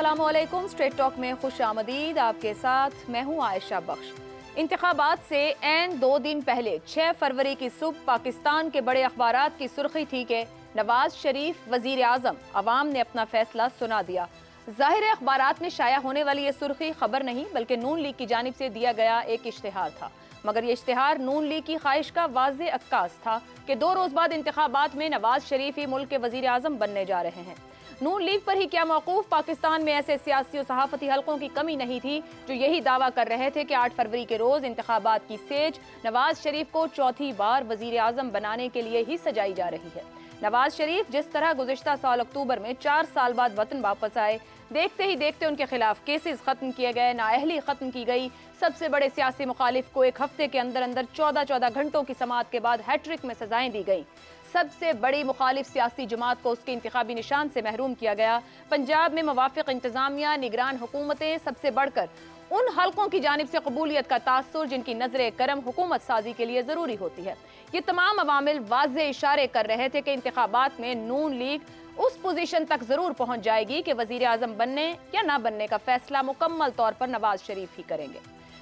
अस्सलामुअलैकुम। Straight talk में खुश आमदीद। आपके साथ मैं हूँ आयशा बख्श। इंतखाबात से ऐन 2 दिन पहले 6 फरवरी की सुबह पाकिस्तान के बड़े अखबारात की सुर्खी थी कि नवाज शरीफ वजीर आजम। अवाम ने अपना फैसला सुना दिया। जाहिर है अखबारात में शाया होने वाली ये सुर्खी खबर नहीं बल्कि नून लीग की जानिब से दिया गया एक इश्तिहार था, मगर ये इश्तिहार नून लीग की ख्वाहिश का वाज़े अक्कास था कि 2 रोज बाद इंतखाबात में नवाज शरीफ ही मुल्क के वजीर आजम बनने जा रहे हैं। नून लीग पर ही क्या मौकूफ पाकिस्तान में ऐसे सियासी और सहाफती हलकों की कमी नहीं थी जो यही दावा कर रहे थे कि 8 फरवरी के रोज इंतखाबात की सेज नवाज शरीफ को चौथी बार वजीर आजम बनाने के लिए ही सजाई जा रही है। नवाज शरीफ जिस तरह गुज़िश्ता साल अक्टूबर में 4 साल बाद वतन वापस आए, देखते ही देखते उनके खिलाफ केसेस खत्म किए गए, नाअहली खत्म की गई, सबसे बड़े सियासी मुखालिफ को एक हफ्ते के अंदर अंदर 14 घंटों की समाअत के बाद हैट्रिक में सजाएं दी गई, सबसे बड़ी मुखालिफ सियासी जमात को उसके इंतखाबी निशान से महरूम किया गया। पंजाब में मुवाफिक इंतजामिया निगरान हुकूमतें, सबसे बढ़कर उन हलकों की जानिब से कबूलियत का तासुर जिनकी नजर करम हुकूमत साजी के लिए जरूरी होती है। ये तमाम अवामिल वाज़े इशारे कर रहे थे कि इंतखाबात में नून लीग उस पोजीशन तक जरूर पहुंच जाएगी कि वजीर आजम बनने या ना बनने का फैसला मुकम्मल तौर पर नवाज शरीफ ही करेंगे।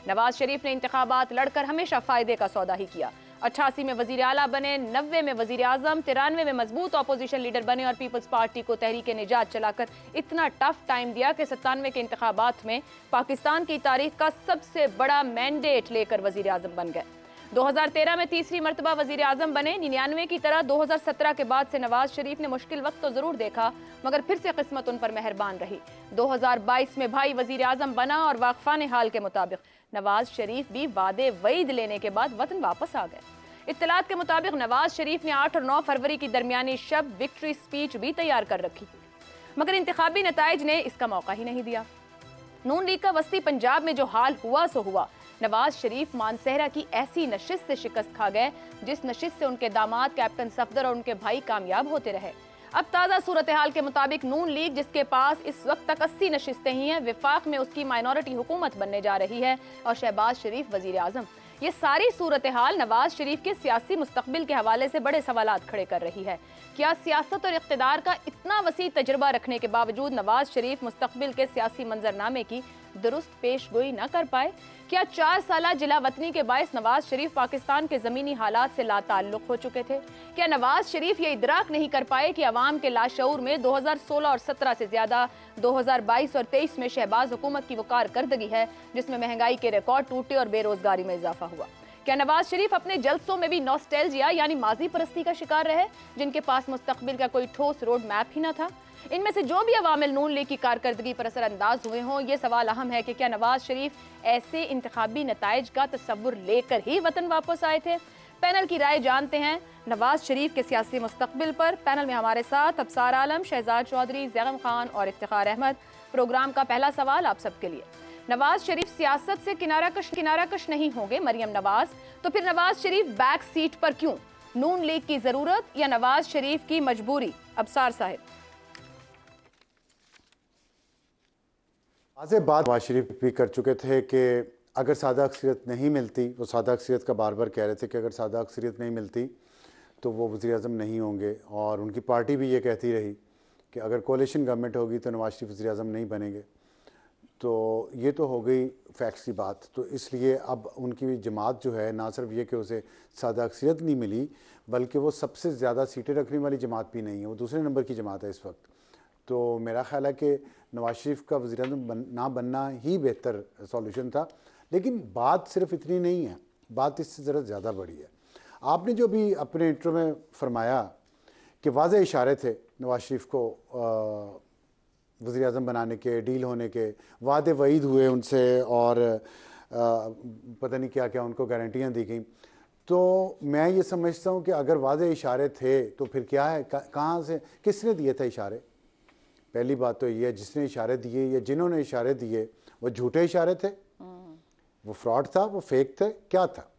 नवाज शरीफ ने इंतखाबात लड़कर हमेशा फायदे का सौदा ही किया। 88 में वजीर आला बने, 90 में वजीर आजम, 93 में मजबूत अपोजिशन लीडर बने और पीपल्स पार्टी को तहरीक निजात चलाकर इतना टफ टाइम दिया कि 97 के इंतखाबात में पाकिस्तान की तारीख का सबसे बड़ा मैंडेट लेकर वजीर आजम बन गए। 2013 में तीसरी मरतबा वजीर आजम बने। 99 की तरह 2017 के बाद से नवाज शरीफ ने मुश्किल वक्त तो जरूर देखा, मगर फिर से किस्मत उन पर मेहरबान रही। 2022 में भाई वजीर आजम बना और वाकफान हाल के मुताबिक नवाज शरीफ भी वादे वईद लेने के बाद वतन वापस आ गए। इत्तलात के मुताबिक नवाज शरीफ ने 8 और 9 फरवरी की दरमियानी शब विक्ट्री स्पीच भी तैयार कर रखी, मगर इंतखाबी नताइज ने इसका मौका ही नहीं दिया। नून लीग का वस्ती पंजाब में जो हाल हुआ सो हुआ। नवाज शरीफ मानसहरा की ऐसी नशिस्त से शिकस्त खा गए जिस नशिस्त से उनके दामाद कैप्टन सफदर और उनके भाई कामयाब होते रहे। अब ताज़ा सूरत हाल के मुताबिक नून लीग जिसके पास इस वक्त तक 80 नशिस्तें ही हैं, विफाक में उसकी माइनॉरिटी हुकूमत बनने जा रही है और शहबाज शरीफ वजीर आजम। ये सारी सूरत हाल नवाज शरीफ के सियासी मुस्तकबिल के हवाले से बड़े सवालात खड़े कर रही है। क्या सियासत और इख्तिदार का इतना वसी तजुर्बा रखने के बावजूद नवाज शरीफ मुस्तकबिल के सियासी मंजरनामे की दुरुस्त पेश गोई न कर पाए? क्या 4 साला जिला वतनी के बायस नवाज शरीफ पाकिस्तान के ज़मीनी हालात से लाताल्लुक हो चुके थे? क्या नवाज शरीफ ये इदराक नहीं कर पाए कि अवाम के लाशऊर में 2016 और 17 से ज़्यादा 2022 और 23 में शहबाज हुकूमत की वो कारकर्दगी है जिसमें महंगाई के रिकॉर्ड टूटे और बेरोजगारी में इजाफा हुआ? क्या नवाज शरीफ अपने जलसों में भी नॉस्टैल्जिया यानी माजी परस्ती का शिकार रहे जिनके पास मुस्तकबिल का कोई ठोस रोड मैप ही न था? इनमें से जो भी अवामिल नून लीग की कारकर्दगी पर असरअंदाज हुए हों, ये सवाल अहम है कि क्या नवाज शरीफ ऐसे इंतखाबी नताइज का तसव्वुर लेकर ही वतन वापस आए थे? पैनल की राय जानते हैं नवाज शरीफ के सियासी मुस्तकबिल पर। पैनल में हमारे साथ अबसार आलम, शहजाद चौधरी, जैगम खान और इफ्तिखार अहमद। प्रोग्राम का पहला सवाल आप सबके लिए। नवाज शरीफ सियासत से किनाराकश नहीं होंगे मरियम नवाज, तो फिर नवाज शरीफ बैक सीट पर क्यों? नून लीग की जरूरत या नवाज शरीफ की मजबूरी? अबसार साहिब। वाज़ेह बात नवाज शरीफ भी कर चुके थे कि अगर सादा अक्सरियत नहीं मिलती, वो सादा अक्सरियत का बार बार कह रहे थे कि अगर सादा अक्सरियत नहीं मिलती तो वो वज़ीर आज़म नहीं होंगे, और उनकी पार्टी भी ये कहती रही कि अगर कोalition गवर्नमेंट होगी तो नवाज शरीफ वज़ीर आज़म नहीं बनेंगे। तो ये तो हो गई फैक्ट्स की बात। तो इसलिए अब उनकी जमात जो है, ना सिर्फ ये कि उसे सादा अक्सरियत नहीं मिली बल्कि वो सबसे ज़्यादा सीटें रखने वाली जमात भी नहीं है, वो दूसरे नंबर की जमात है इस वक्त। तो मेरा ख्याल है कि नवाज शरीफ का वज़ीर आज़म ना बनना ही बेहतर सॉल्यूशन था। लेकिन बात सिर्फ इतनी नहीं है, बात इससे ज़रा ज़्यादा बड़ी है। आपने जो भी अपने इंट्रो में फरमाया कि वाज़ेह इशारे थे नवाज शरीफ को वज़ीर आज़म बनाने के, डील होने के, वादे वईद हुए उनसे और पता नहीं क्या क्या उनको गारंटियाँ दी गई। तो मैं ये समझता हूँ कि अगर वाज़ेह इशारे थे तो फिर क्या है, कहाँ से, किसने दिए थे इशारे? पहली बात तो ये है, जिसने इशारे दिए या जिन्होंने इशारे दिए वो झूठे इशारे थे, वो फ्रॉड था, वो फेक थे, क्या था?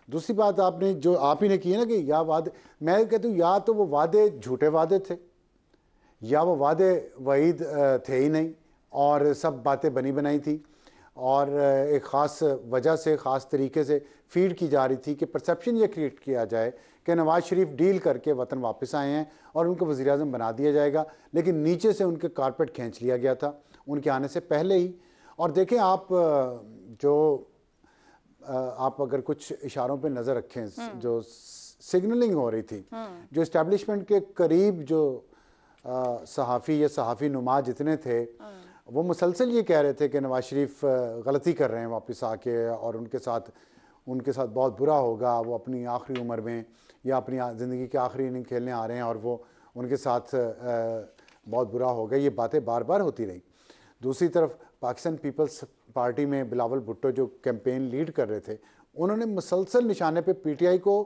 दूसरी बात आपने जो आप ही ने की है ना कि या वादे, मैं कहता हूँ या तो वो वादे झूठे वादे थे या वो वादे वईद थे ही नहीं और सब बातें बनी बनाई थी और एक ख़ास वजह से, ख़ास तरीके से फीड की जा रही थी कि परसेप्शन ये क्रिएट किया जाए कि नवाज शरीफ डील करके वतन वापस आए हैं और उनको वज़ीर आज़म बना दिया जाएगा, लेकिन नीचे से उनके कारपेट खींच लिया गया था उनके आने से पहले ही। और देखें आप आप अगर कुछ इशारों पे नज़र रखें, जो सिग्नलिंग हो रही थी, जो इस्टेब्लिशमेंट के करीब जो सहाफ़ी या सहाफ़ी नुमा जितने थे, वो मुसलसल ये कह रहे थे कि नवाज शरीफ गलती कर रहे हैं वापस आके, और उनके साथ बहुत बुरा होगा, वो अपनी आखिरी उम्र में या अपनी ज़िंदगी के आखिरी इनिंग खेलने आ रहे हैं और वो उनके साथ बहुत बुरा होगा। ये बातें बार बार होती रही। दूसरी तरफ पाकिस्तान पीपल्स पार्टी में बिलावल भुट्टो जो कैंपेन लीड कर रहे थे, उन्होंने मुसलसल निशाने पे पीटीआई को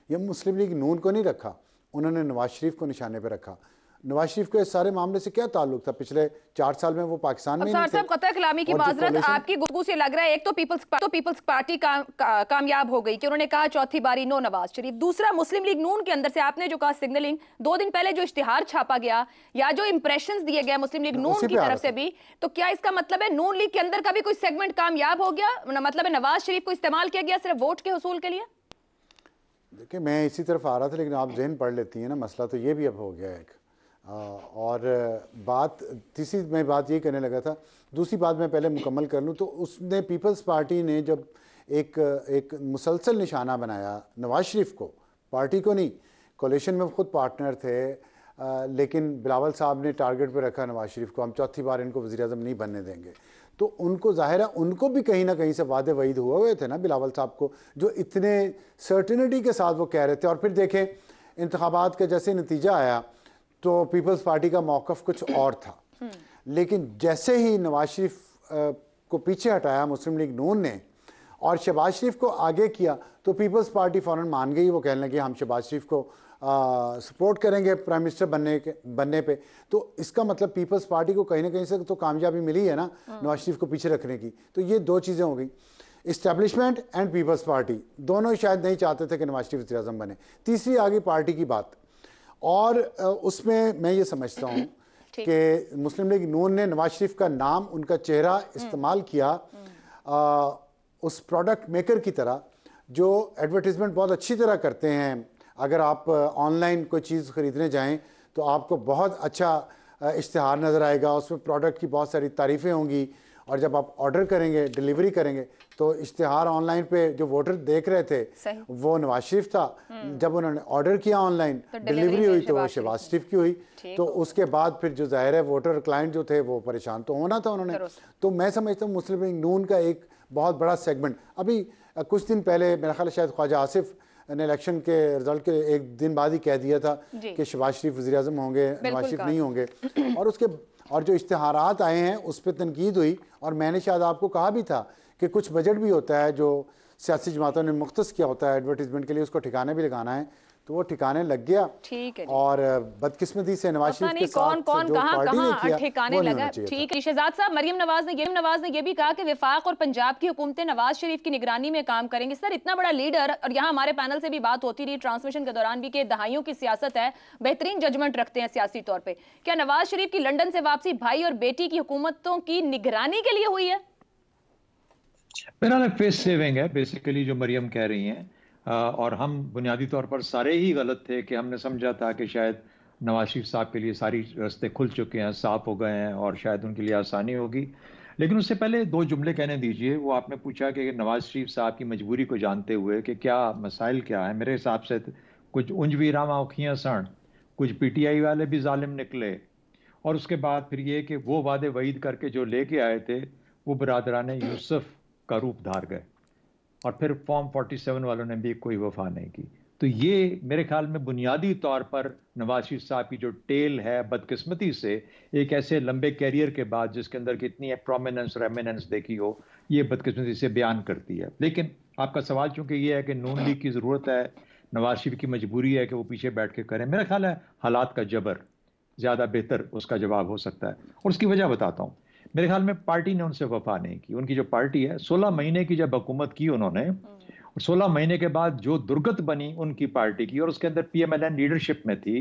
या मुस्लिम लीग नून को नहीं रखा, उन्होंने नवाज शरीफ को निशाने पे रखा। नवाज शरीफ को इस सारे मामले से क्या ताल्लुक था? पिछले 4 साल में वो पाकिस्तान में नहीं थे। कतई कलामी की माजरत, आपकी गुफ्तगू से लग रहा है एक तो पीपल्स पार्टी कामयाब हो गई कि उन्होंने कहा चौथी बारी नो नवाज शरीफ। दूसरा, मुस्लिम लीग नून के अंदर से आपने जो कहा सिग्नलिंग, 2 दिन पहले जो इश्तिहार छापा गया या जो इंप्रेशंस दिए गए मुस्लिम लीग नून की तरफ से भी, तो क्या इसका मतलब है नून लीग के अंदर का भी कोई सेगमेंट कामयाब हो गया? मतलब है नवाज शरीफ को इस्तेमाल किया गया सिर्फ वोट के हुसूल के लिए? देखिए, मैं इसी तरफ आ रहा था, लेकिन आप जहन पढ़ लेती हैं ना, मसला तो ये भी अब हो गया है। और तीसरी मैं बात ये कहने लगा था, दूसरी बात मैं पहले मुकम्मल कर लूँ। तो उसने पीपल्स पार्टी ने जब एक मुसलसल निशाना बनाया नवाज शरीफ को, पार्टी को नहीं, कोलिशन में खुद पार्टनर थे, लेकिन बिलावल साहब ने टारगेट पे रखा नवाज शरीफ को, हम चौथी बार इनको वज़ीर-ए-आज़म नहीं बनने देंगे। तो उनको ज़ाहिर है उनको भी कहीं ना कहीं से वादे वईद हुए थे ना बिलावल साहब को, जो इतने सर्टिनिटी के साथ वो कह रहे थे। और फिर देखें इंतखाबात का जैसे नतीजा आया तो पीपल्स पार्टी का मौक़िफ़ कुछ और था, लेकिन जैसे ही नवाज शरीफ को पीछे हटाया मुस्लिम लीग नून ने और शहबाज शरीफ को आगे किया, तो पीपल्स पार्टी फ़ौरन मान गई। वो कहने लगी हम शहबाज शरीफ को सपोर्ट करेंगे प्राइम मिनिस्टर बनने पे। तो इसका मतलब पीपल्स पार्टी को कहीं ना कहीं से तो कामयाबी मिली है ना नवाज शरीफ को पीछे रखने की। तो ये 2 चीज़ें हो गई, इस्टेब्लिशमेंट एंड पीपल्स पार्टी, दोनों ही शायद नहीं चाहते थे कि नवाज शरीफ वज़ीर-ए-आज़म बने। तीसरी आ गई पार्टी की बात, और उसमें मैं ये समझता हूँ कि मुस्लिम लीग नून ने नवाज शरीफ का नाम, उनका चेहरा इस्तेमाल किया उस प्रोडक्ट मेकर की तरह जो एडवर्टीज़मेंट बहुत अच्छी तरह करते हैं। अगर आप ऑनलाइन कोई चीज़ ख़रीदने जाएं तो आपको बहुत अच्छा इश्तिहार नज़र आएगा, उसमें प्रोडक्ट की बहुत सारी तारीफ़ें होंगी, और जब आप ऑर्डर करेंगे, डिलीवरी करेंगे, तो इश्तिहार ऑनलाइन पे जो वोटर देख रहे थे वो नवाज शरीफ था। जब उन्होंने ऑर्डर किया ऑनलाइन, तो डिलीवरी हुई तो वो शहबाज शरीफ की हुई। तो उसके बाद फिर जो ज़ाहिर है वोटर क्लाइंट जो थे वो परेशान तो होना था उन्होंने। तो मैं समझता हूँ मुस्लिम लीग नून का एक बहुत बड़ा सेगमेंट, अभी कुछ दिन पहले मेरा ख्याल शायद ख्वाजा आसिफ ने इलेक्शन के रिजल्ट के 1 दिन बाद ही कह दिया था कि शहबाज शरीफ वज़ीर-ए-आज़म होंगे, नवाज शरीफ नहीं होंगे। और जो इश्तिहारात आए हैं उस पर तनकीद हुई, और मैंने शायद आपको कहा भी था कि कुछ बजट भी होता है जो सियासी जमातों ने मुख्तस किया होता है एडवर्टीजमेंट के लिए, उसको ठिकाने भी लगाना है, तो वो ठिकाने लग गया। ठीक है। और बदकिस्मती से नवाज शरीफ के साथ कौन जो पार्टी ने किया ठिकाने लगा। ठीक है शहजाद साहब, मरियम नवाज ने ये भी कहा कि वफाक और पंजाब की हुकूमतें नवाज शरीफ की निगरानी में काम करेंगे। सर, इतना बड़ा लीडर, और यहाँ हमारे पैनल से भी बात होती रही ट्रांसमिशन के दौरान भी कि दहाइयों की सियासत है, बेहतरीन जजमेंट रखते हैं सियासी तौर पर। क्या नवाज शरीफ की लंदन से वापसी भाई और बेटी की हुकूमतों की निगरानी के लिए हुई है? मेरा फेस सेविंग है बेसिकली जो मरियम कह रही हैं, और हम बुनियादी तौर पर सारे ही गलत थे कि हमने समझा था कि शायद नवाज शरीफ साहब के लिए सारी रास्ते खुल चुके हैं, साफ हो गए हैं और शायद उनके लिए आसानी होगी। लेकिन उससे पहले 2 जुमले कहने दीजिए। वो आपने पूछा कि नवाज शरीफ साहब की मजबूरी को जानते हुए कि क्या मसाइल क्या है, मेरे हिसाब से कुछ उंजवीरामा औखियाँ सण, कुछ पीटीआई वाले भी जालिम निकले, और उसके बाद फिर ये कि वो वादे वईद करके जो लेके आए थे वो बरादरान यूसुफ का रूप धार गए, और फिर फॉर्म 47 वालों ने भी कोई वफा नहीं की। तो ये मेरे ख्याल में बुनियादी तौर पर नवाज शरीफ साहब की जो टेल है बदकिस्मती से एक ऐसे लंबे कैरियर के बाद जिसके अंदर कितनी प्रोमिनेंस रेमिनेंस देखी हो, ये बदकिस्मती से बयान करती है। लेकिन आपका सवाल चूंकि ये है कि नून लीग की ज़रूरत है, नवाज शरीफ की मजबूरी है कि वो पीछे बैठ के करें, मेरा ख्याल है हालात का जबर ज़्यादा बेहतर उसका जवाब हो सकता है। और उसकी वजह बताता हूँ। मेरे ख्याल में पार्टी ने उनसे वफा नहीं की। उनकी जो पार्टी है 16 महीने की जब हुकूमत की उन्होंने, और 16 महीने के बाद जो दुर्गत बनी उनकी पार्टी की, और उसके अंदर पीएमएलएन लीडरशिप में थी,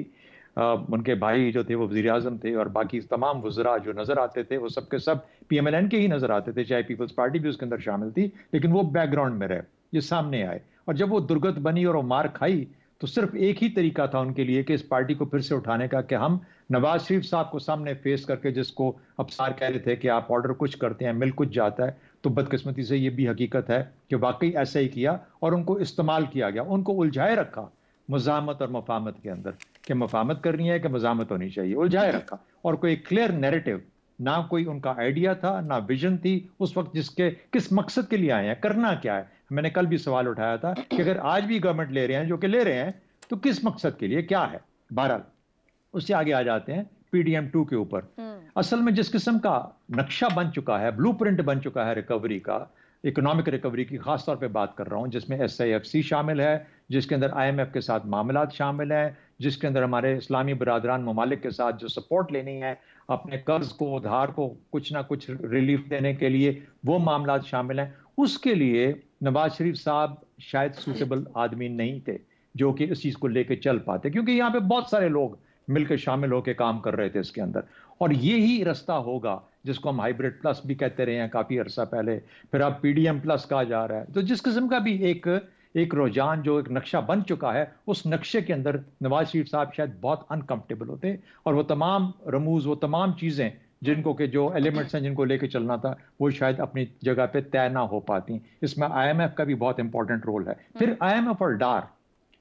उनके भाई जो थे वो वज़ीर आज़म थे, और बाकी तमाम वज़रा जो नज़र आते थे वो सब के सब पीएमएलएन के ही नज़र आते थे, चाहे पीपल्स पार्टी भी उसके अंदर शामिल थी, लेकिन वो बैकग्राउंड में रहे, ये सामने आए। और जब वो दुर्गत बनी और वो मार खाई तो सिर्फ एक ही तरीका था उनके लिए कि इस पार्टी को फिर से उठाने का, कि हम नवाज शरीफ साहब को सामने फेस करके, जिसको अफसार कह रहे थे कि आप ऑर्डर कुछ करते हैं मिल कुछ जाता है, तो बदकिस्मती से ये भी हकीकत है कि वाकई ऐसा ही किया और उनको इस्तेमाल किया गया, उनको उलझाए रखा मुज़ाहमत और मफाहमत के अंदर, कि मफाहमत करनी है कि मज़ाहमत होनी चाहिए, उलझाए रखा। और कोई क्लियर नैरेटिव, ना कोई उनका आइडिया था, ना विजन थी उस वक्त, जिसके किस मकसद के लिए आए हैं, करना क्या है। मैंने कल भी सवाल उठाया था कि अगर आज भी गवर्नमेंट ले रहे हैं, जो कि ले रहे हैं, तो किस मकसद के लिए, क्या है। बहरहाल उससे आगे आ जाते हैं PDM2 के ऊपर। असल में जिस किस्म का नक्शा बन चुका है, ब्लूप्रिंट बन चुका है रिकवरी का, इकोनॉमिक रिकवरी की खास तौर पे बात कर रहा हूं, जिसमें SIFC शामिल है, जिसके अंदर IMF के साथ मामलात शामिल हैं, जिसके अंदर हमारे इस्लामी बरादरान ममालिक के साथ जो सपोर्ट लेनी है, अपने कर्ज को, उधार को कुछ ना कुछ रिलीफ देने के लिए, वो मामलात शामिल हैं। उसके लिए नवाज शरीफ साहब शायद सूटेबल आदमी नहीं थे जो कि इस चीज़ को लेकर चल पाते, क्योंकि यहाँ पे बहुत सारे लोग मिलकर शामिल होकर काम कर रहे थे इसके अंदर। और यही रास्ता होगा जिसको हम हाइब्रिड प्लस भी कहते रहे हैं काफ़ी अरसा पहले, फिर अब PDM प्लस कहा जा रहा है। तो जिस किस्म का भी एक रुझान, जो एक नक्शा बन चुका है, उस नक्शे के अंदर नवाज शरीफ साहब शायद बहुत अनकंफर्टेबल होते, और वो तमाम रमूज, वो तमाम चीज़ें जिनको के जो एलिमेंट्स हैं जिनको लेके चलना था, वो शायद अपनी जगह पे तय ना हो पाती। इसमें IMF का भी बहुत इंपॉर्टेंट रोल है। फिर IMF और डार,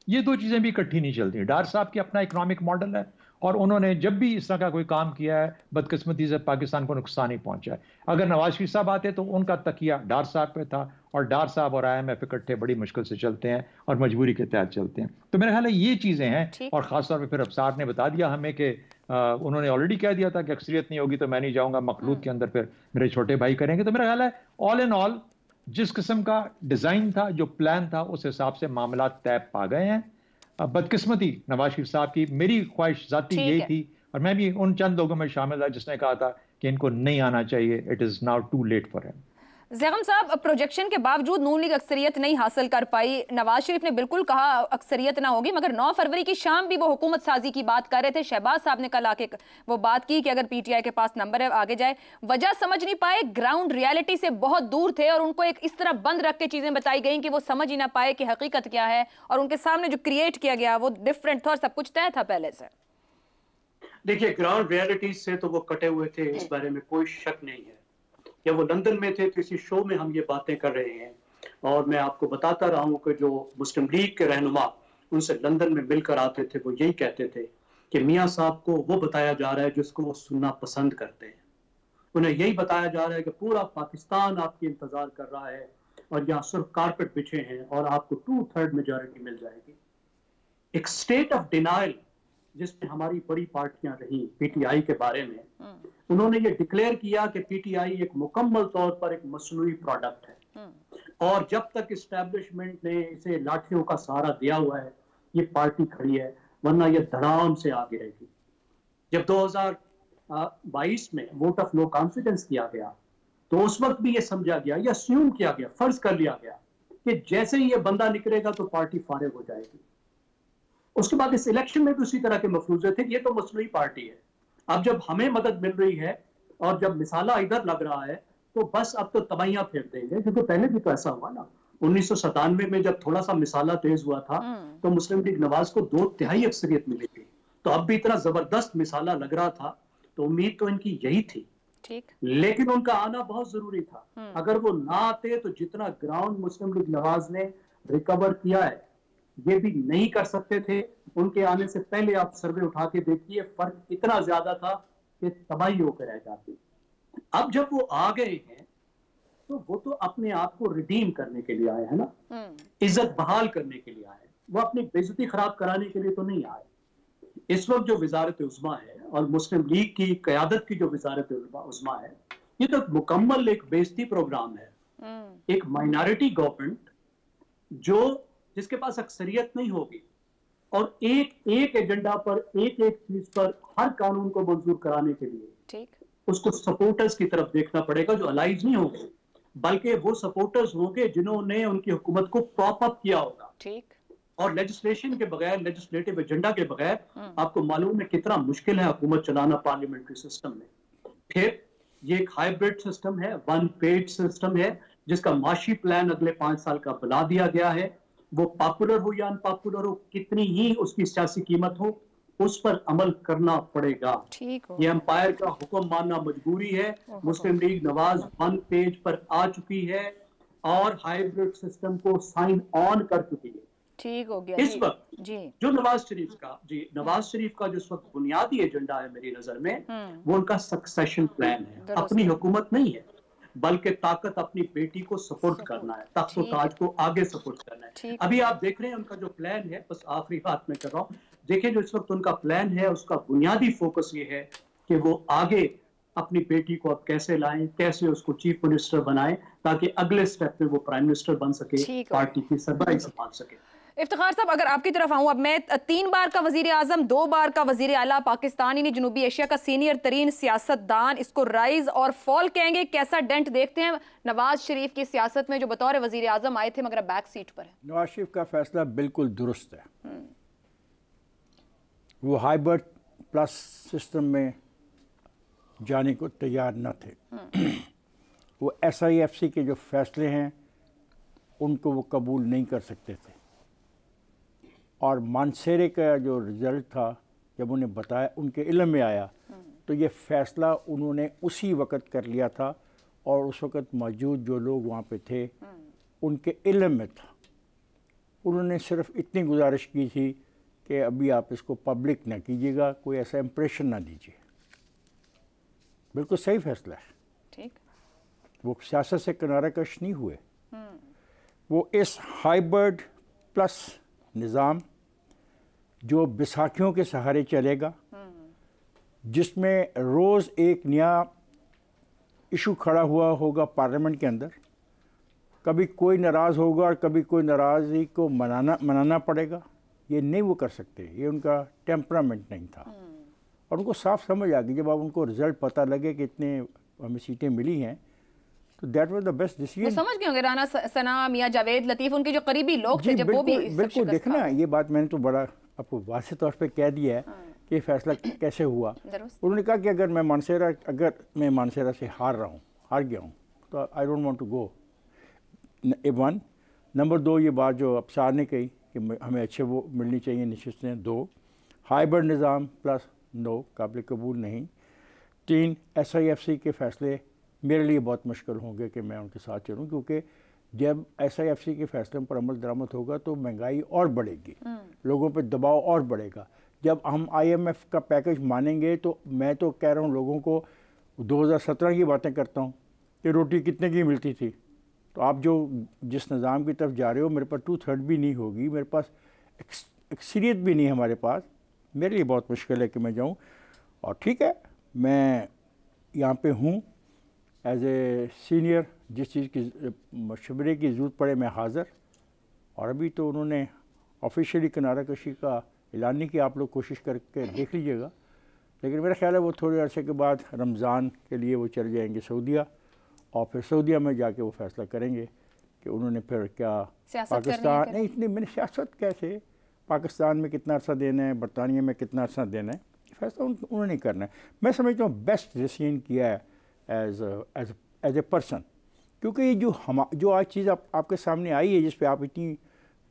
ये दो चीज़ें भी इकट्ठी नहीं चलती। डार साहब की अपना इकोनॉमिक मॉडल है, और उन्होंने जब भी इस तरह का कोई काम किया है, बदकिस्मती से पाकिस्तान को नुकसान ही पहुंचा है। अगर नवाज शरीफ साहब आते तो उनका तकिया डार साहब पे था, और डार साहब और IMF इकट्ठे बड़ी मुश्किल से चलते हैं और मजबूरी के तहत चलते हैं। तो मेरा ख्याल है ये चीज़ें हैं। और ख़ासतौर पर फिर अफसार ने बता दिया हमें कि उन्होंने ऑलरेडी कह दिया था कि अक्सरियत नहीं होगी तो मैं नहीं जाऊँगा, मखलूत के अंदर फिर मेरे छोटे भाई करेंगे। तो मेरा ख्याल है ऑल इन ऑल जिस किस्म का डिज़ाइन था, जो प्लान था, उस हिसाब से मामला तय पा गए हैं। बदकिस्मती नवाज शरीफ साहब की, मेरी ख्वाहिश जाती यही थी, और मैं भी उन चंद लोगों में शामिल था जिसने कहा था कि इनको नहीं आना चाहिए, it is now too late for him. Zaigham साहब, प्रोजेक्शन के बावजूद नून लीग अक्सरियत नहीं हासिल कर पाई। नवाज शरीफ ने बिल्कुल कहा अक्सरियत ना होगी, मगर 9 फरवरी की शाम भी वो हुकूमत साजी की बात कर रहे थे। शहबाज साहब ने कल आके वो बात की कि अगर PTI के पास नंबर है आगे जाए। वजह समझ नहीं पाए, ग्राउंड रियलिटी से बहुत दूर थे, और उनको एक इस तरह बंद रख के चीजें बताई गई कि वो समझ ही ना पाए कि हकीकत क्या है, और उनके सामने जो क्रिएट किया गया वो डिफरेंट था और सब कुछ तय था पहले से। देखिए, ग्राउंड रियलिटी से तो वो कटे हुए थे, इस बारे में कोई शक नहीं है। या वो लंदन में थे, किसी शो में हम ये बातें कर रहे हैं, और मैं आपको बताता रहा हूँ कि जो मुस्लिम लीग के रहनुमा उनसे लंदन में मिलकर आते थे, वो यही कहते थे कि मियाँ साहब को वो बताया जा रहा है जिसको वो सुनना पसंद करते हैं। उन्हें यही बताया जा रहा है कि पूरा पाकिस्तान आपकी इंतजार कर रहा है, और यहाँ सिर्फ कारपेट बिछे हैं और आपको 2/3 मेजॉरिटी मिल जाएगी। एक स्टेट ऑफ डिनाइल जिसमें हमारी बड़ी पार्टियां रही, PTI के बारे में उन्होंने ये डिक्लेयर किया कि PTI एक मुकम्मल तौर पर एक मसनूई प्रोडक्ट है, और जब तक इस्टेब्लिशमेंट ने इसे लाठियों का सहारा दिया हुआ है, ये पार्टी खड़ी है, वरना ये धड़ाम से आगे रहेगी। जब 2022 में वोट ऑफ नो कॉन्फिडेंस किया गया, तो उस वक्त भी ये समझा गया, या अस्यूम किया गया, फर्ज कर लिया गया कि जैसे ही ये बंदा निकलेगा तो पार्टी फारिग हो जाएगी। उसके बाद इस इलेक्शन में भी उसी तरह के मफरूजे थे, ये तो मसनूई पार्टी है। अब जब हमें मदद मिल रही है और जब मिसाला इधर लग रहा है, तो बस अब तो तबाहियां फेर देंगे, क्योंकि पहले भी तो ऐसा हुआ ना। 1997 में जब थोड़ा सा मिसाला तेज हुआ था, तो मुस्लिम लीग नवाज को 2/3 अक्सरियत मिली थी। तो अब भी इतना जबरदस्त मिसाला लग रहा था, तो उम्मीद तो इनकी यही थी। ठीक। लेकिन उनका आना बहुत जरूरी था। अगर वो ना आते तो जितना ग्राउंड मुस्लिम लीग नवाज ने रिकवर किया है, ये भी नहीं कर सकते थे। उनके आने से पहले आप सर्वे उठा के देखिए, फर्क इतना ज्यादा था कि तबाही होकर रह जाती। अब जब वो आ गए हैं, तो वो तो अपने आप को रिडीम करने के लिए आए हैं ना, इज्जत बहाल करने के लिए आए। वो अपनी बेइज्जती खराब कराने के लिए तो नहीं आए। इस वक्त जो वजारत उज़्मा है और मुस्लिम लीग की क़यादत की जो वजारत उज़्मा है, ये तो मुकम्मल एक बेइज्जती प्रोग्राम है। एक माइनॉरिटी गवर्नमेंट जिसके पास अक्सरियत नहीं होगी, और एक एजेंडा पर एक चीज पर हर कानून को मंजूर कराने के लिए ठीक उसको सपोर्टर्स की तरफ देखना पड़ेगा, जो अलाइज नहीं होंगे, बल्कि वो सपोर्टर्स होंगे जिन्होंने उनकी हुकूमत को प्रॉप अप किया होगा। ठीक। और लेजिस्लेशन के बगैर, लेजिस्लेटिव एजेंडा के बगैर आपको मालूम है कितना मुश्किल है हुकूमत चलाना पार्लियामेंट्री सिस्टम में। फिर ये एक हाइब्रिड सिस्टम है, 1 पेज सिस्टम है, जिसका माशी प्लान अगले 5 साल का बना दिया गया है। वो पॉपुलर हो या अनपॉपुलर हो, कितनी ही उसकी सियासी कीमत हो, उस पर अमल करना पड़ेगा। ठीक हो। ये एम्पायर का हुक्म मानना मजबूरी है। मुस्लिम लीग नवाज 1 पेज पर आ चुकी है और हाइब्रिड सिस्टम को साइन ऑन कर चुकी है। ठीक हो गया इस वक्त जी। जो नवाज शरीफ का जो इस वक्त बुनियादी एजेंडा है मेरी नजर में, वो उनका सक्सेशन प्लान है। अपनी हुकूमत नहीं है, बल्कि ताकत अपनी बेटी को सपोर्ट करना है, तख्त व ताज को आगे सपोर्ट करना है। अभी आप देख रहे हैं उनका जो प्लान है, बस आखिरी बात मैं कर रहा हूँ, देखिए जो इस वक्त उनका प्लान है उसका बुनियादी फोकस ये है कि वो आगे अपनी बेटी को अब कैसे लाएं, कैसे उसको चीफ मिनिस्टर बनाएं, ताकि अगले स्टेप में वो प्राइम मिनिस्टर बन सके, पार्टी की सरबराही संभाल सके। इफ्तिखार साहब, अगर आपकी तरफ आऊं, अब मैं 3 बार का वजीर आजम, 2 बार का वजीर आला, पाकिस्तान यानी जनूबी एशिया का सीनियर तरीन सियासतदान, इसको राइज और फॉल कहेंगे, कैसा डेंट देखते हैं नवाज शरीफ की सियासत में, जो बतौर वजीर आजम आए थे मगर बैक सीट पर है? नवाज शरीफ का फैसला बिल्कुल दुरुस्त है। वो हाइब्रिड प्लस सिस्टम में जाने को तैयार न थे। वो SIFC के जो फैसले हैं उनको वो कबूल नहीं कर सकते थे, और मानसेरे का जो रिज़ल्ट था जब उन्हें बताया, उनके इल्म में आया, तो ये फ़ैसला उन्होंने उसी वक्त कर लिया था, और उस वक्त मौजूद जो लोग वहाँ पे थे उनके इल्म में था। उन्होंने सिर्फ इतनी गुजारिश की थी कि अभी आप इसको पब्लिक ना कीजिएगा, कोई ऐसा इम्प्रेशन ना दीजिए। बिल्कुल सही फैसला है। ठीक, वो सियासत से किनारा कश नहीं हुए। वो इस हाइब्रिड प्लस निज़ाम जो बैसाखियों के सहारे चलेगा, जिसमें रोज़ एक नया इशू खड़ा हुआ होगा पार्लियामेंट के अंदर, कभी कोई नाराज़ होगा और कभी कोई नाराज़गी को मनाना पड़ेगा, ये नहीं वो कर सकते। ये उनका टेम्परामेंट नहीं था, और उनको साफ समझ आ गई जब अब उनको रिजल्ट पता लगे कि इतने हमें सीटें मिली हैं, तो that was the best decision. समझ गए होंगे राना सना, मियां जावेद लतीफ़, उनके जो करीबी लोग थे, जब वो भी बिल्कुल देखना, ये बात मैंने तो बड़ा आपको वाज़ेह तौर पे कह दिया है कि फैसला कैसे हुआ। उन्होंने कहा कि अगर मैं मानसेरा से हार गया हूँ तो I don't want to go. 1 number 2 ये बात जो अफसार ने कही कि हमें अच्छे वो मिलनी चाहिए नशिस्तें। 2 हाइब्रिड निज़ाम प्लस नो, काबिल कबूल नहीं। 3 SIFC के फ़ैसले मेरे लिए बहुत मुश्किल होंगे कि मैं उनके साथ चलूँ, क्योंकि जब SIFC के फ़ैसले पर अमल दरामद होगा तो महंगाई और बढ़ेगी, लोगों पर दबाव और बढ़ेगा। जब हम IMF का पैकेज मानेंगे तो मैं तो कह रहा हूँ लोगों को, 2017 की बातें करता हूँ कि रोटी कितने की मिलती थी, तो आप जो जिस निज़ाम की तरफ जा रहे हो, मेरे पास 2/3 भी नहीं होगी, मेरे पास अक्सरियत भी नहीं है हमारे पास, मेरे लिए बहुत मुश्किल है कि मैं जाऊँ। और ठीक है, मैं यहाँ पे हूँ एज ए सीनियर, जिस चीज़ की मशवरे की ज़रूरत पड़े मैं हाज़िर। और अभी तो उन्होंने ऑफिशियली किनारा कशी का ऐलान नहीं किया, आप लोग कोशिश करके देख लीजिएगा, लेकिन मेरा ख्याल है वो थोड़े अरसे के बाद रमज़ान के लिए वो चले जाएंगे सऊदीया, और फिर सऊदीया में जाके वो फैसला करेंगे कि उन्होंने फिर क्या पाकिस्तान नहीं, इतनी मैंने सियासत कैसे पाकिस्तान में कितना अर्सा देना है, बरतानिया में कितना अर्सा देना है, फैसला उन्होंने करना है। मैं समझता हूँ बेस्ट डिसीजन किया है एज ए पर्सन, क्योंकि ये जो आज चीज़ आपके सामने आई है, जिस पे आप इतनी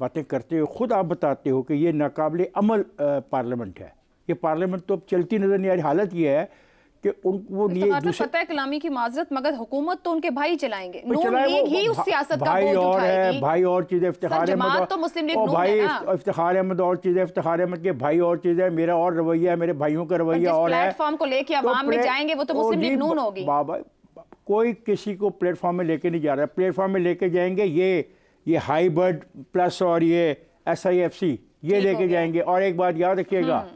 बातें करते हो, ख़ुद आप बताते हो कि ये नाकाबिले अमल पार्लियामेंट है। ये पार्लियामेंट तो अब चलती नज़र नहीं आ रही। हालत ये है कि वो पता है कलामी की माजरत, मगर हुकूमत तो उनके भाई चलाएंगे, नून लीग ही उस सियासत का भाई बोझ और उठाएगी। है, भाई और चीज़ है, इफ्तिखार अहमद तो मुस्लिम लीग नून भाई है ना। इफ्तिखार अहमद और चीज़ है, इफ्तिखार अहमद के भाई और चीज़ है, मेरा और रवैया है, मेरे भाइयों का रवैया और है। प्लेटफॉर्म को लेके अवाम में जाएंगे वो तो मुस्लिम लीग नून होगी। बाबा कोई किसी को प्लेटफॉर्म में लेके नहीं जा रहा है, प्लेटफॉर्म में लेके जाएंगे ये हाइब्रिड प्लस और ये SIFC ये लेके जाएंगे। और एक बात याद रखिएगा,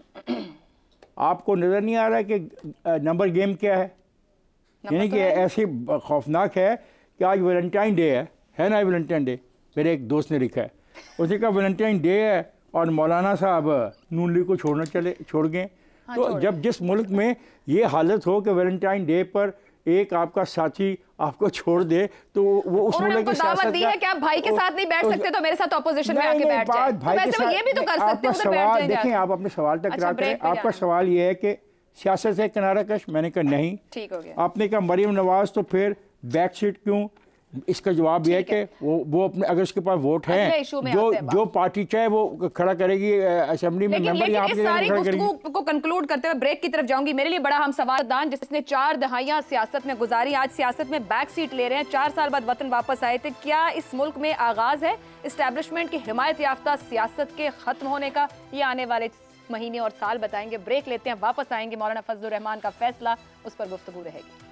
आपको नज़र नहीं आ रहा है कि नंबर गेम क्या है, यानी कि ऐसी खौफनाक है कि आज वैलेंटाइन डे है ना, वैलेंटाइन डे मेरे एक दोस्त ने लिखा है, उसी का वैलेंटाइन डे है और मौलाना साहब नून लीग को छोड़ गए। तो जब जिस मुल्क में ये हालत हो कि वैलेंटाइन डे पर एक आपका साथी आपको छोड़ दे, तो वो उस मुल्क की दावत दी है कि आप भाई के साथ नहीं बैठ सकते तो मेरे साथ ऑपोजिशन में आके बैठ जाए। भाई के साथ ये भी तो कर सकते हैं, उधर बैठ जाए। देखें, आप अपने सवाल तक करें। आपका सवाल ये है कि सियासत से किनारा कश, मैंने कहा नहीं। ठीक हो गया। आपने कहा मरीम नवाज तो फिर बैक सीट क्यों, इसका जवाब यह है कि वो अपने अगर उसके पास वोट है, जो पार्टी चाहे वो खड़ा करेगी असेंबली में मेंबर। यहाँ पे सारी गुफ्तगू को कंक्लूड करते हुए ब्रेक की तरफ जाऊंगी। मेरे लिए बड़ा हम सवालदान जिसने 4 दहाइयां सियासत में गुजारी, आज सियासत में बैक सीट ले रहे हैं, 4 साल बाद वतन वापस आए थे। क्या इस मुल्क में आगाज है एस्टैब्लिशमेंट की हिमायत याफ्ता सियासत के खत्म होने का? ये आने वाले महीने और साल बताएंगे। ब्रेक लेते हैं, वापस आएंगे। मौलाना फजलुर रहमान का फैसला, उस पर गुफ्तगू रहेगी।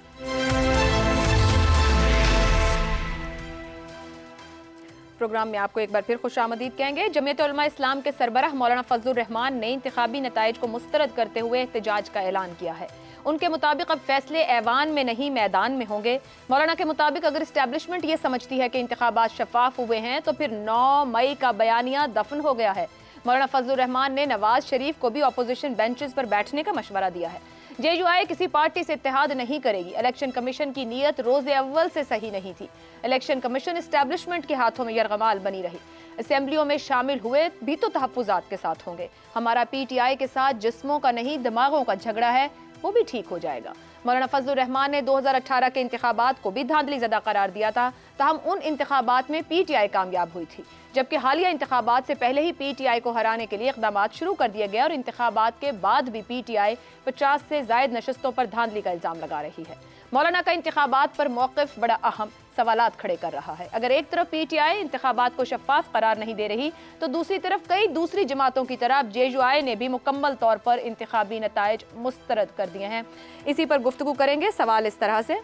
प्रोग्राम में आपको एक बार फिर खुशामदीद कहेंगे। जमीयत उलमा इस्लाम के सरबराह मौलाना फजलुर रहमान ने इंतखाबी नताइज को मुस्तरद करते हुए एहतजाज का ऐलान किया है। उनके मुताबिक अब फैसले ऐवान में नहीं मैदान में होंगे। मौलाना के मुताबिक अगर इस्टेब्लिशमेंट ये समझती है कि इंतखाबात शफाफ हुए हैं तो फिर 9 मई का बयानिया दफन हो गया है। मौलाना फजलुर रहमान ने नवाज शरीफ को भी अपोजिशन बेंचेस पर बैठने का मशवरा दिया है। JUI किसी पार्टी से इत्तेहाद नहीं करेगी। इलेक्शन कमीशन की नीयत रोज़े अव्वल से सही नहीं थी। इलेक्शन कमीशन एस्टैब्लिशमेंट के हाथों में यरगमाल बनी रही। असेंबलियों में शामिल हुए भी तो तहफ्फुज़ात के साथ होंगे। हमारा PTI के साथ जिस्मों का नहीं दिमागों का झगड़ा है, वो भी ठीक हो जाएगा। मौलाना फजलुर रहमान ने 2018 के इंतखाबात को भी धांधली ज़दा करार दिया था, ताहम उन इंतखाबात में PTI कामयाब हुई थी, जबकि हालिया इंतखाबात से पहले ही PTI को हराने के लिए इक़दामात शुरू कर दिए गए और इंतखाबात के बाद भी PTI 50 से ज़ायद नशस्तों पर धांधली का इल्ज़ाम लगा रही है। मौलाना का इंतखाबात पर मौक़िफ़ बड़ा अहम सवालात खड़े कर रहा है। अगर एक तरफ PTI इंतखाबात को शफाफ करार नहीं दे रही तो दूसरी तरफ कई दूसरी जमातों की तरह JUI ने भी मुकम्मल तौर पर इंतखाबी नताइज मुस्तरद कर दिए हैं। इसी पर गुफ्तगू करेंगे। सवाल इस तरह से,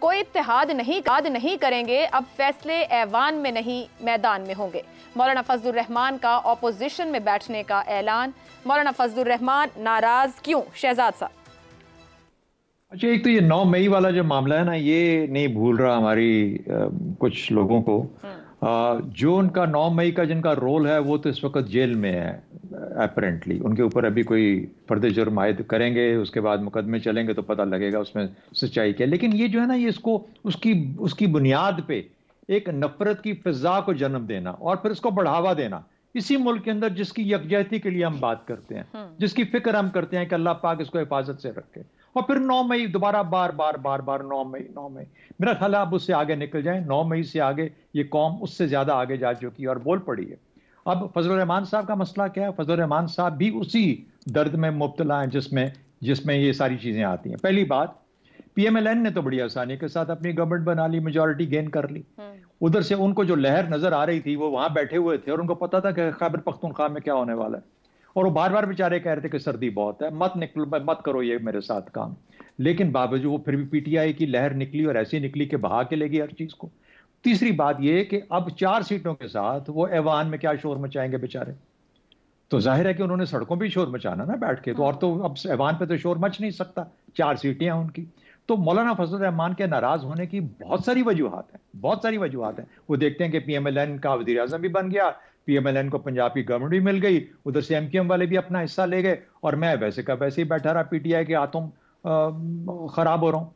कोई इत्तेहाद नहीं करेंगे, अब फैसले ऐवान में नहीं मैदान में होंगे। मौलाना फजलुर रहमान का ऑपोजिशन में बैठने का ऐलान। मौलाना फजलुर रहमान नाराज क्यों? शहजाद साहब। अच्छा, एक तो ये 9 मई वाला जो मामला है ना, ये नहीं भूल रहा हमारी कुछ लोगों को। जो उनका 9 मई का जिनका रोल है वो तो इस वक्त जेल में है अपेरेंटली। उनके ऊपर अभी कोई फर्द जुर्म आयद करेंगे, उसके बाद मुकदमे चलेंगे तो पता लगेगा उसमें सच्चाई क्या। लेकिन ये जो है ना, ये इसको उसकी बुनियाद पे एक नफरत की फिजा को जन्म देना और फिर उसको बढ़ावा देना इसी मुल्क के अंदर जिसकी यकजहती के लिए हम बात करते हैं, जिसकी फिक्र हम करते हैं कि अल्लाह पाक इसको हिफाजत से रखे, और फिर 9 मई दोबारा बार बार 9 मई। मेरा ख्याल है आप उससे आगे निकल जाएं। 9 मई से आगे ये कौम उससे ज्यादा आगे जा चुकी है और बोल पड़ी है। अब फजलुर रहमान साहब का मसला क्या है? फजलुर रहमान साहब भी उसी दर्द में मुब्तला हैं जिसमें ये सारी चीजें आती हैं। पहली बात, PMLN ने तो बड़ी आसानी के साथ अपनी गवर्नमेंट बना ली, मेजॉरिटी गेन कर ली। उधर से उनको जो लहर नजर आ रही थी, वो वहां बैठे हुए थे और उनको पता था कि खैबर पख्तूनख्वा में क्या होने वाला है, और वो बार बार बेचारे कह रहे थे कि सर्दी बहुत है, मत करो ये मेरे साथ काम। लेकिन बावजूद वो फिर भी PTI की लहर निकली और ऐसी निकली कि बहा के लेगी हर चीज को। तीसरी बात ये कि अब 4 सीटों के साथ वो ऐवान में क्या शोर मचाएंगे बेचारे। तो जाहिर है कि उन्होंने सड़कों पर शोर मचाना ना बैठ के, तो और तो अब ऐवान पे तो शोर मच नहीं सकता, 4 सीटें हैं उनकी। तो मौलाना फजलुर रहमान के नाराज होने की बहुत सारी वजूहात हैं। वो देखते हैं कि PMLN का वज़ीर आज़म भी बन गया, PMLN को पंजाब की गवर्नमेंट भी मिल गई, उधर से MQM वाले भी अपना हिस्सा ले गए, और मैं वैसे का वैसे ही बैठा रहा, PTI के हाथों खराब हो रहा हूँ।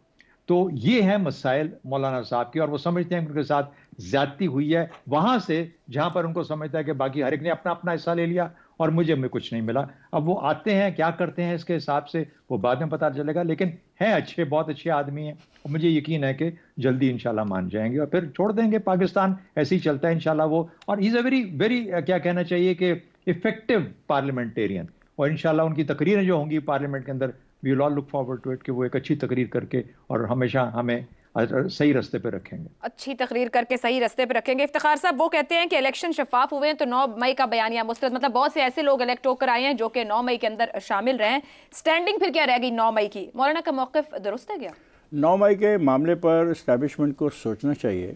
तो ये है मसाइल मौलाना साहब की, और वो समझते हैं कि उनके साथ ज्यादती हुई है वहां से जहां पर उनको समझता है कि बाकी हर एक ने अपना अपना हिस्सा ले लिया और मुझे में कुछ नहीं मिला। अब वो आते हैं, क्या करते हैं इसके हिसाब से वो बाद में पता चलेगा, लेकिन हैं अच्छे, बहुत अच्छे आदमी हैं, और मुझे यकीन है कि जल्दी इंशाल्लाह मान जाएंगे और फिर छोड़ देंगे पाकिस्तान। ऐसे ही चलता है इंशाल्लाह वो, और ही इज़ अ वेरी क्या कहना चाहिए कि इफेक्टिव पार्लियामेंटेरियन, और इंशाल्लाह उनकी तकरीरें जो होंगी पार्लियामेंट के अंदर, we will all look forward to it, कि वो एक अच्छी तकरीर करके और हमेशा हमें सही रास्ते पे रखेंगे, अच्छी तकरीर करके सही रास्ते पे रखेंगे। इफ्तिखार साहब, वो कहते हैं कि इलेक्शन शफाफ हुए हैं तो 9 मई का बयानिया मुस्तरद, मतलब बहुत से ऐसे लोग इलेक्ट होकर आए हैं जो कि 9 मई के अंदर शामिल रहे हैं। स्टैंडिंग फिर क्या रहेगी 9 मई की? मौलाना का मौक़िफ़ दुरुस्त है क्या? 9 मई के मामले पर इस्टेब्लिशमेंट को सोचना चाहिए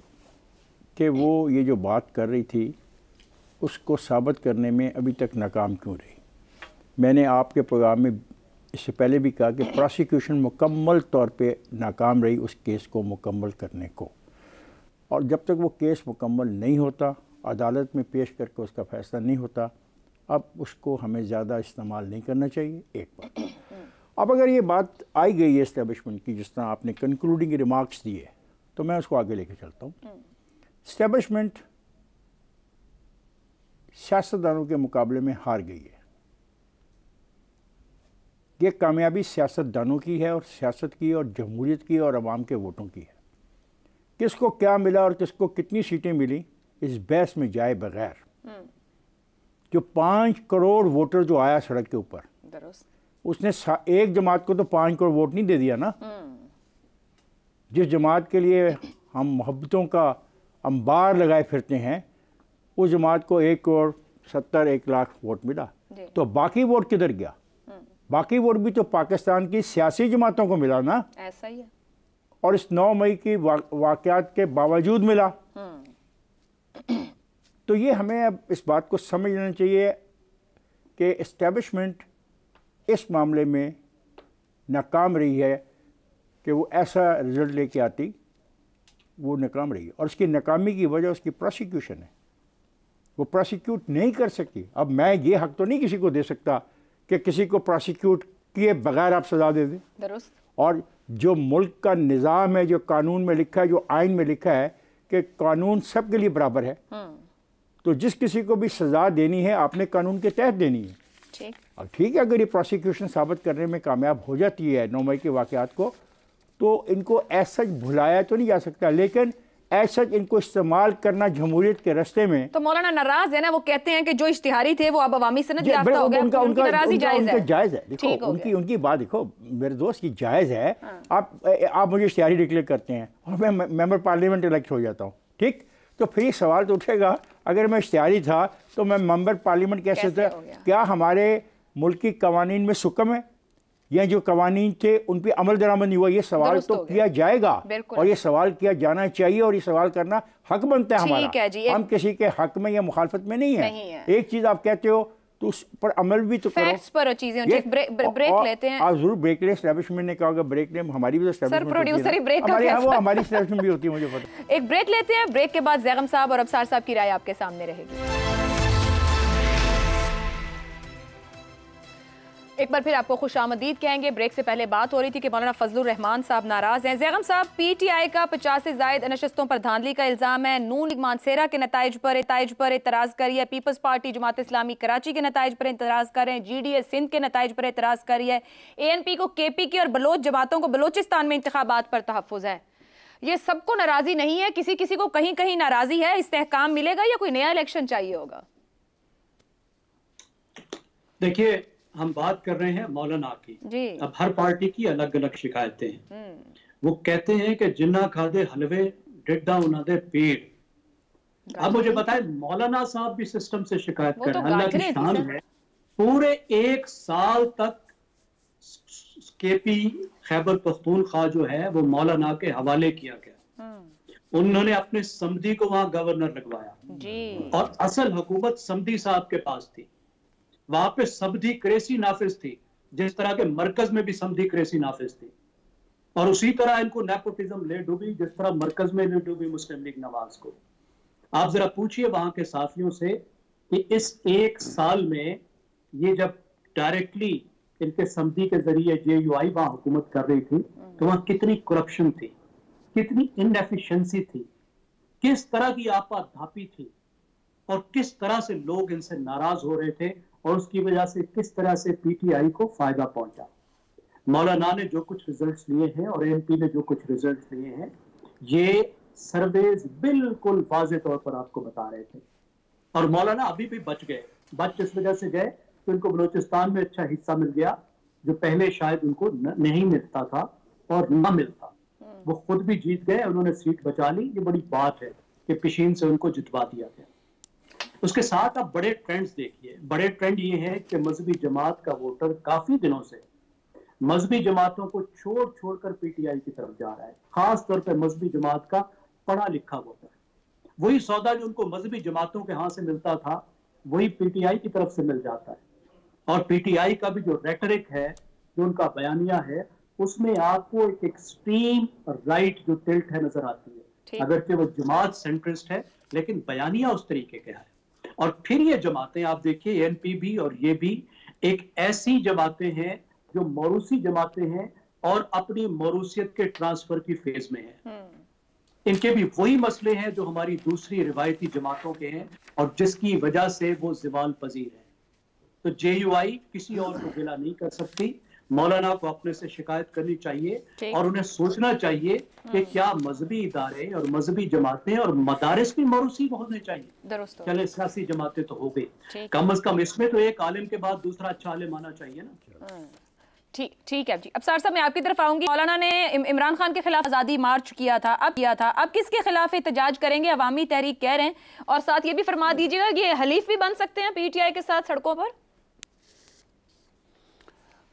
कि वो ये जो बात कर रही थी उसको साबित करने में अभी तक नाकाम क्यों रही। मैंने आपके प्रोग्राम में इससे पहले भी कहा कि प्रोसिक्यूशन मुकम्मल तौर पे नाकाम रही उस केस को मुकम्मल करने को, और जब तक वो केस मुकम्मल नहीं होता, अदालत में पेश करके उसका फ़ैसला नहीं होता, अब उसको हमें ज़्यादा इस्तेमाल नहीं करना चाहिए। एक बात। अब अगर ये बात आई गई है इस्टेब्लिशमेंट की, जिस तरह आपने कंक्लूडिंग रिमार्क्स दिए, तो मैं उसको आगे लेके चलता हूँ। इस्टेब्लिशमेंट सियासतदानों के मुकाबले में हार गई है। ये कामयाबी सियासतदानों की है और सियासत की और जमहूरियत की और अवाम के वोटों की है। किसको क्या मिला और किसको कितनी सीटें मिली इस बहस में जाए बगैर जो 5 करोड़ वोटर जो आया सड़क के ऊपर, उसने एक जमात को तो 5 करोड़ वोट नहीं दे दिया ना। जिस जमात के लिए हम मोहब्बतों का अंबार लगाए फिरते हैं, उस जमात को 1 करोड़ 70 लाख वोट मिला, तो बाकी वोट किधर गया? बाकी वोट भी तो पाकिस्तान की सियासी जमातों को मिला ना। ऐसा ही है। और इस 9 मई की वाक़यात के बावजूद मिला। तो ये हमें अब इस बात को समझ लेना चाहिए कि इस्टेब्लिशमेंट इस मामले में नाकाम रही है कि वो ऐसा रिज़ल्ट लेके आती, वो नाकाम रही है। और उसकी नाकामी की वजह उसकी प्रोसिक्यूशन है। वो प्रोसिक्यूट नहीं कर सकती। अब मैं ये हक तो नहीं किसी को दे सकता कि किसी को प्रोसिक्यूट किए बगैर आप सज़ा दे दें। दुरुस्त। और जो मुल्क का निज़ाम है, जो कानून में लिखा है, जो आइन में लिखा है कि कानून सब के लिए बराबर है, तो जिस किसी को भी सज़ा देनी है आपने कानून के तहत देनी है। ठीक। और ठीक है, अगर ये प्रोसिक्यूशन साबित करने में कामयाब हो जाती है 9 मई के वाक़यात को, तो इनको ऐसा भुलाया तो नहीं जा सकता, लेकिन ऐसा इनको इस्तेमाल करना जमहूरियत के रास्ते में। तो मौलाना नाराज है ना, वो कहते हैं कि जो इश्तिहारी थे वो अब अवामी सनद याफ्ता हो गया। उनकी नाराज़ी जायज़ है। जायज़ है। देखो उनकी बात देखो मेरे दोस्त की जायज़ है। आप मुझे इश्तिहारी डिक्लेयर करते हैं और मैं मेंबर पार्लियामेंट इलेक्ट हो जाता हूँ, ठीक, तो फिर ये सवाल तो उठेगा, अगर मैं इश्तिहारी था तो मैं मेंबर पार्लियामेंट कैसे था? क्या हमारे मुल्क की कवानीन में सुकम है, या जो कवानीन थे उन पर अमल दरामद नहीं हुआ? ये सवाल तो किया जाएगा और ये सवाल किया जाना चाहिए और ये सवाल करना हक बनता है हमारा। हम किसी के हक में या मुखालफत में नहीं है। एक चीज़ आप कहते हो तो उस पर अमल भी तो करो। पर चीजें ब्रेक लेते हैं। आप जरूर ब्रेक ले। एस्टैब्लिशमेंट ने कहा होगा ब्रेक ले, हमारी भी तो एस्टैब्लिशमेंट प्रोड्यूसर ही ब्रेक हमारी हमारी एस्टैब्लिशमेंट भी होती है, मुझे पता। एक ब्रेक लेते हैं। ब्रेक के बाद ज़ैगम साहब और अब्सार साहब की राय आपके सामने रहेगी। एक बार फिर आपको खुशामदीद कहेंगे। ब्रेक से पहले बात हो रही थी कि मौलाना फजलुर रहमान साहब नाराज हैं। ज़ैगम साहब, पीटीआई का 50 से ज़ायद नशस्तों पर धांधली का इल्ज़ाम है। नून लीग मानसेरा के नताइज पर एतराज़ कर रही है। पीपल्स पार्टी जमात इस्लामी कराची के नताइज पर एतराज़ कर रहे हैं। GDS सिंध के नताइज पर एतराज़ कर रही है। ANP को KPK और बलोच जमातों को बलोचिस्तान में इंतखाबात पर तहफ़्फ़ुज़ है। ये सबको नाराज़ी नहीं है, किसी किसी को कहीं कहीं नाराज़ी है। इस्तेहकाम मिलेगा या कोई नया इलेक्शन चाहिए होगा? देखिए, हम बात कर रहे हैं मौलाना की जी। अब हर पार्टी की अलग अलग शिकायतें हैं। वो कहते हैं कि जिन्ना खादे हलवे डिड्डा उन्ना दे पेड़। अब मुझे बताएं, मौलाना साहब भी सिस्टम से शिकायत कर रहे हैं। अल्लाह की शान है, पूरे 1 साल तक KP खैबर पख्तूनख्वा जो है वो मौलाना के हवाले किया गया। उन्होंने अपने समधी को वहां गवर्नर लगवाया जी। और असल हुकूमत समधी साहब के पास थी। वहां पे समधी क्रेसी नाफिज थी, जिस तरह के मरकज में भी समधी क्रेसी नाफिज थी। और उसी तरह इनको नेपोटिज्म ले डूबी जिस तरह मरकज में ले डूबी मुस्लिम लीग नवाज को। आप जरा पूछिए वहां के साथियों से कि इस 1 साल में ये जब डायरेक्टली इनके समधी के जरिए JUI वहां हुकूमत कर रही थी, तो वहां कितनी करप्शन थी, कितनी इनएफिशिएंसी थी, किस तरह की आपाधापी थी और किस तरह से लोग इनसे नाराज हो रहे थे और उसकी वजह से किस तरह से PTI को फायदा पहुंचा। मौलाना ने जो कुछ रिजल्ट्स लिए हैं और ANP ने जो कुछ रिजल्ट्स लिए हैं, ये सर्वेज बिल्कुल वाज़े तौर पर आपको बता रहे थे। और मौलाना अभी भी बच गए। बच इस वजह से गए तो इनको बलोचिस्तान में अच्छा हिस्सा मिल गया जो पहले शायद उनको नहीं मिलता था और ना मिलता। वो खुद भी जीत गए, उन्होंने सीट बचा ली। ये बड़ी बात है कि पिशीन से उनको जितवा दिया गया। उसके साथ आप बड़े ट्रेंड्स देखिए। बड़े ट्रेंड ये है कि मजहबी जमात का वोटर काफी दिनों से मजहबी जमातों को छोड़कर PTI की तरफ जा रहा है। खास तौर पर मजहबी जमात का पढ़ा लिखा वोटर। वही सौदा जो उनको मजहबी जमातों के हाथ से मिलता था वही PTI की तरफ से मिल जाता है। और PTI का भी जो रेटरिक है, जो उनका बयानिया है, उसमें आपको एक एक्सट्रीम राइट जो टिल्ट है नजर आती है। अगरचे वो जमात सेंट्रिस्ट है लेकिन बयानिया उस तरीके के है। और फिर ये जमातें आप देखिए, ANP भी और ये भी एक ऐसी जमातें हैं जो मौरूसी जमातें हैं और अपनी मौरूसियत के ट्रांसफर की फेज में है। इनके भी वही मसले हैं जो हमारी दूसरी रिवायती जमातों के हैं और जिसकी वजह से वो ज़वाल पजीर है। तो JUI किसी और को गिला नहीं कर सकती। मौलाना को अपने से शिकायत करनी चाहिए और उन्हें सोचना चाहिए कि क्या मजहबी इदारे और मजहबी जमातें और मदारिस भी मरूसी होने चाहिए। चले सियासी जमातें तो हो गई, कम अज कम इसमें तो एक आलिम के बाद दूसरा अच्छा आलिम आना चाहिए ना। ठीक है जी। अब सर साहब मैं आपकी तरफ आऊंगी। मौलाना ने इमरान खान के खिलाफ आज़ादी मार्च किया था, अब किसके खिलाफ एहतजाज करेंगे? अवामी तहरीक कह रहे हैं, और साथ ये भी फरमा दीजिएगा कि ये हलीफ भी बन सकते हैं पीटीआई के साथ सड़कों पर।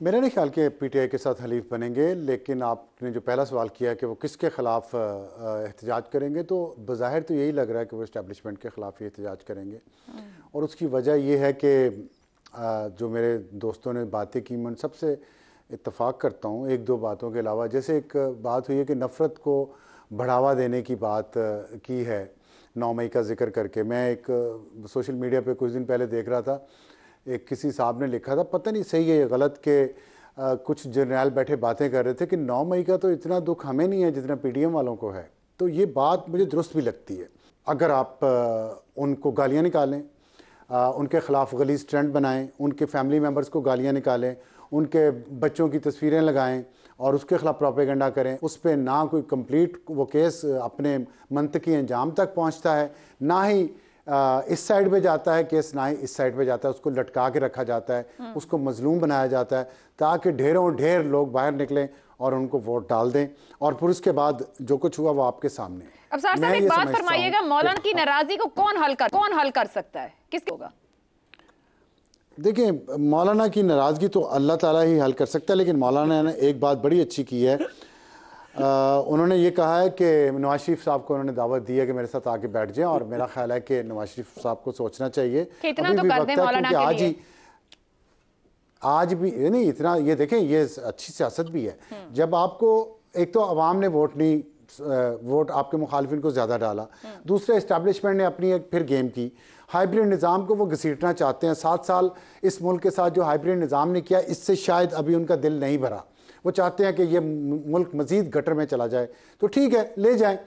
मेरा नहीं ख्याल कि पीटीआई के साथ हलीफ बनेंगे, लेकिन आपने जो पहला सवाल किया कि वो किसके खिलाफ एहतजाज करेंगे, तो बज़ाहिर तो यही लग रहा है कि वो इस्टेब्लिशमेंट के खिलाफ ही एहतजाज करेंगे। और उसकी वजह ये है कि जो मेरे दोस्तों ने बातें की, मैं सबसे इत्तफाक करता हूँ एक दो बातों के अलावा। जैसे एक बात हुई है कि नफ़रत को बढ़ावा देने की बात की है 9 मई का जिक्र करके। मैं एक सोशल मीडिया पे कुछ दिन पहले देख रहा था, एक किसी साहब ने लिखा था, पता नहीं सही है या गलत, के कुछ जर्नैल बैठे बातें कर रहे थे कि 9 मई का तो इतना दुख हमें नहीं है जितना पीडीएम वालों को है। तो ये बात मुझे दुरुस्त भी लगती है। अगर आप उनको गालियाँ निकालें, उनके ख़िलाफ़ गलीज़ ट्रेंड बनाएं, उनके फैमिली मेम्बर्स को गालियाँ निकालें, उनके बच्चों की तस्वीरें लगाएं और उसके ख़िलाफ़ प्रोपेगेंडा करें, उस पर ना कोई कंप्लीट वो केस अपने मंतकी अंजाम तक पहुंचता है, ना ही इस साइड पे जाता है केस, ना ही इस साइड पे जाता है, उसको लटका के रखा जाता है, उसको मजलूम बनाया जाता है ताकि ढेरों ढेर लोग बाहर निकलें और उनको वोट डाल दें, और फिर उसके बाद जो कुछ हुआ वो आपके सामने। अब साहब एक बात फरमाइएगा, मौलाना की नाराज़गी को कौन हल कर सकता है, किसके होगा? देखिए, मौलाना की नाराज़गी तो अल्लाह ताला ही हल कर सकता है, लेकिन मौलाना ने एक बात बड़ी अच्छी की है। उन्होंने ये कहा है कि नवाज शरीफ साहब को उन्होंने दावत दी है कि मेरे साथ आके बैठ जाएं, और मेरा ख्याल है कि नवाज शरीफ साहब को सोचना चाहिए अभी भी वक्त है, क्योंकि आज भी नहीं इतना, ये देखें ये अच्छी सियासत भी है। जब आपको एक तो अवाम ने वोट आपके मुखालिफिन को ज़्यादा डाला, दूसरे इस्टेब्लिशमेंट ने अपनी एक फिर गेम की, हाइब्रिड निज़ाम को वो घसीटना चाहते हैं। 7 साल इस मुल्क के साथ जो हाइब्रिड निज़ाम ने किया, इससे शायद अभी उनका दिल नहीं भरा। वो चाहते हैं कि ये मुल्क मज़ीद गटर में चला जाए, तो ठीक है ले जाएं।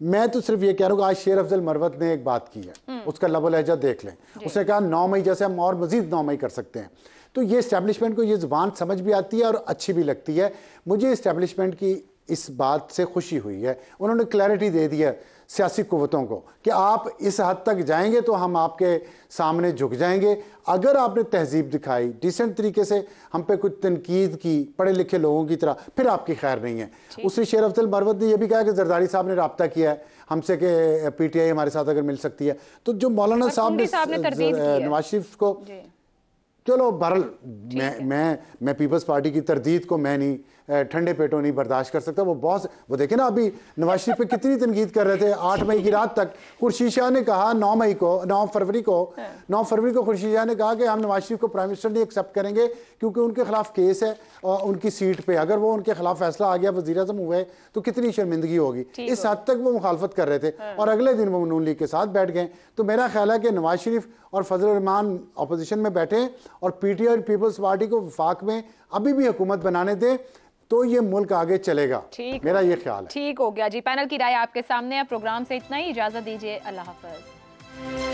मैं तो सिर्फ ये कह रहा हूँ कि आज शेर अफजल मरवत ने एक बात की है, उसका लबो लहजा देख लें। उसने कहा 9 मई जैसे हम और मज़ीद 9 मई कर सकते हैं। तो ये इस्टेब्लिशमेंट को ये ज़ुबान समझ भी आती है और अच्छी भी लगती है। मुझे इस्टेब्लिशमेंट की इस बात से खुशी हुई है, उन्होंने क्लैरिटी दे दी है सियासी कुव्वतों को कि आप इस हद तक जाएंगे तो हम आपके सामने झुक जाएंगे। अगर आपने तहजीब दिखाई, डिसेंट तरीके से हम पे कुछ तनकीद की पढ़े लिखे लोगों की तरह, फिर आपकी खैर नहीं है। उससे शेर अफजल मरवत ने यह भी कहा कि जरदारी साहब ने रब्ता किया है हमसे कि पीटीआई हमारे साथ अगर मिल सकती है। तो जो मौलाना साहब ने नवाज शरीफ को, चलो बहरहाल मैं पीपल्स पार्टी की तरदीद को मैं नहीं ठंडे पेटों नहीं बर्दाश्त कर सकता। वो देखे ना अभी नवाज शरीफ पे कितनी तनकीद कर रहे थे। 8 मई की रात तक खुर्शीद शाह ने कहा 9 फरवरी को खुर्शीद शाह ने कहा कि हम नवाज शरीफ को प्राइम मिनिस्टर नहीं एक्सेप्ट करेंगे क्योंकि उनके खिलाफ केस है और उनकी सीट पे अगर वो उनके खिलाफ फैसला आ गया, वज़ीर आज़म हुए, तो कितनी शर्मिंदगी होगी। इस हद तक वो मुखालफत कर रहे थे और अगले दिन वो नून लीग के साथ बैठ गए। तो मेरा ख्याल है कि नवाज शरीफ और फजल रहमान अपोजिशन में बैठे और पीटीआई और पीपल्स पार्टी को वफाक में अभी भी हुकूमत बनाने दें, तो ये मुल्क आगे चलेगा। मेरा ये ख्याल है। ठीक हो गया जी। पैनल की राय आपके सामने है। प्रोग्राम से इतना ही, इजाजत दीजिए, अल्लाह हाफ़िज़।